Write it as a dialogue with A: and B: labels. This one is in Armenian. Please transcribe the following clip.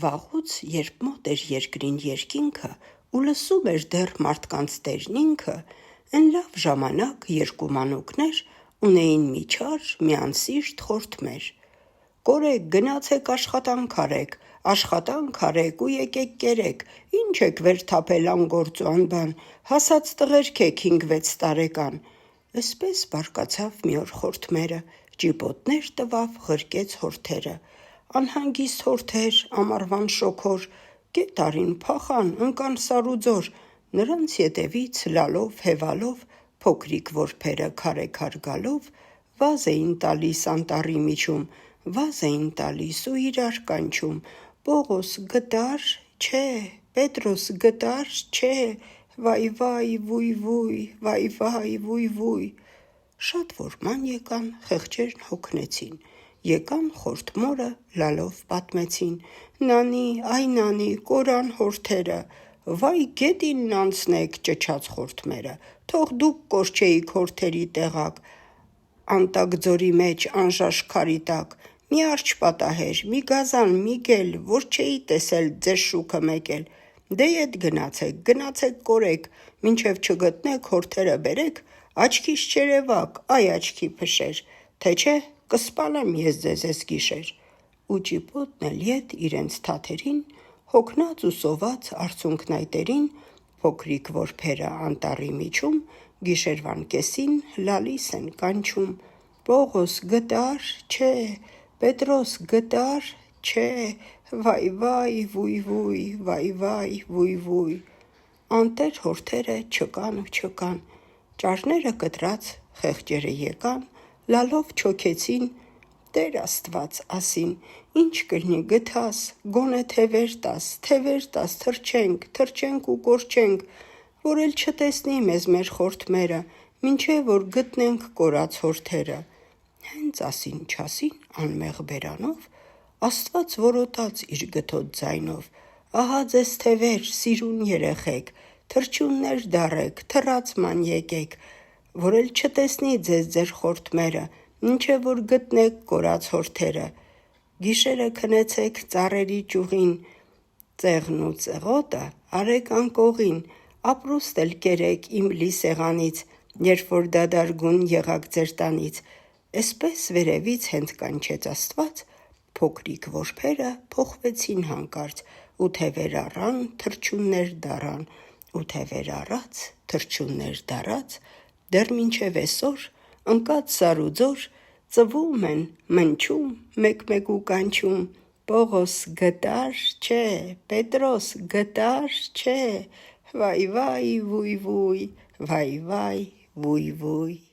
A: Վաղուց, երբ մոտ էր երկրին երկինքը, ու լսում էր դեռ մարդկանց տերն ինքը, են լավ ժամանակ երկու մանուկներ ունեին մի չար, մի անսիրտ խորթմեր. «Կորեք, գնացեք աշխատանք արեք ու եկեք կերեք, ինչ եք վեր թափել անգործ ու անբան, հասած տղերք եք 5-6 տարեկան»։ Էսպես բարկացավ մի օր խորթմերը, ճիպոտներ տվավ, ղրկեց հորթերը. «Անհանգիստ հորթեր, ամառվան շոգոր, գետ արին, փախան, ընկան սարուձոր»։ Նրանց ետևից լալով հևալով փոքրիկ որբերը քարեքար գալով վազ էին տալիս անտառի միջում, վազ էին տալիս ու իրար կանչում. «Պողոս, գտա՞ր, չէ, Պետրոս, գտա՞ր, չէ, վայ, վույ, վայ»։ Շատ որ ման եկան, խեղճերն հոգնեցին, եկան խորթմորը լալով պատմեցին. «Նանի, այ նանի, կորան հորթերը»։ «Վայ, գետինն անցնեք», ճչաց խորթմերը, «թող դուք կորչեիք հորթերի տեղակ, անտակ ձորի մեջ անժաշ քարի տակ, մի արջ պատահեր, մի գազան, մի գել, որ չէի տեսել ձեզ շուքը մեկ էլ։ Դե ետ գնացեք կորեք, մինչև չգտնեք հորթերը բերեք, աչքիս չերևաք, այ աչքի փշեր, թե չէ կսպանեմ ես ձեզ էս գիշեր»։ Ու ճիպոտն էլ ետ իրենց թաթերին, հոգնած ու սոված արցունքնայտերին, փոքրիկ որբերը անտառի միջում գիշերվան կեսին լալիս են կանչում. «Պողոս, գտա՞ր, չէ, Պետրոս, գտա՞ր, չէ, վայ, վույ»։ Անտեր հորթերը չկան ու չկան, ճարները կտրած խեղճերը եկան, լալով չոքեցին. «Տեր Աստված, ասին, ինչ կլինի գթաս, գոնե թևեր տաս, թռչենք ու կորչենք, որ էլ չտեսնի մեզ մեր խորթմերը, մինչև որ գտնենք կորած հորթերը»։ Հենց ասին չասին անմեղ բերանով, Աստված որոտաց իր գթոտ ձայնով. «Ահա ձեզ թևեր, սիրուն երեխեք, թռչուններ դառեք, թռած ման եկեք, որ էլ չտեսնի ձեզ ձեր խորթմերը, մինչև որ գտնեք կորած հորթերը։ Գիշերը քնեցեք ծառերի ճյուղին, ծեղն ու ծեղոտը արեք անկողին, ապրուստ էլ կերեք իմ լի սեղանից, երբ որ դադար-գուն եղաք ձեր տանից»։ Էսպես վերևից հենց կանչեց Աստված, փոքրիկ որբերը փոխվեցին հանկարծ, ու թևեր առան, թռչուններ դառան, ու թևեր առած, թռչուններ դառած, դեռ մինչև էսօր ընկած սարուձոր ծվում են, մնչում, մեկ-մեկ ու կանչում. «Պողոս, գտա՞ր, չէ, Պետրոս, գտա՞ր, չէ, վայ, վույ»։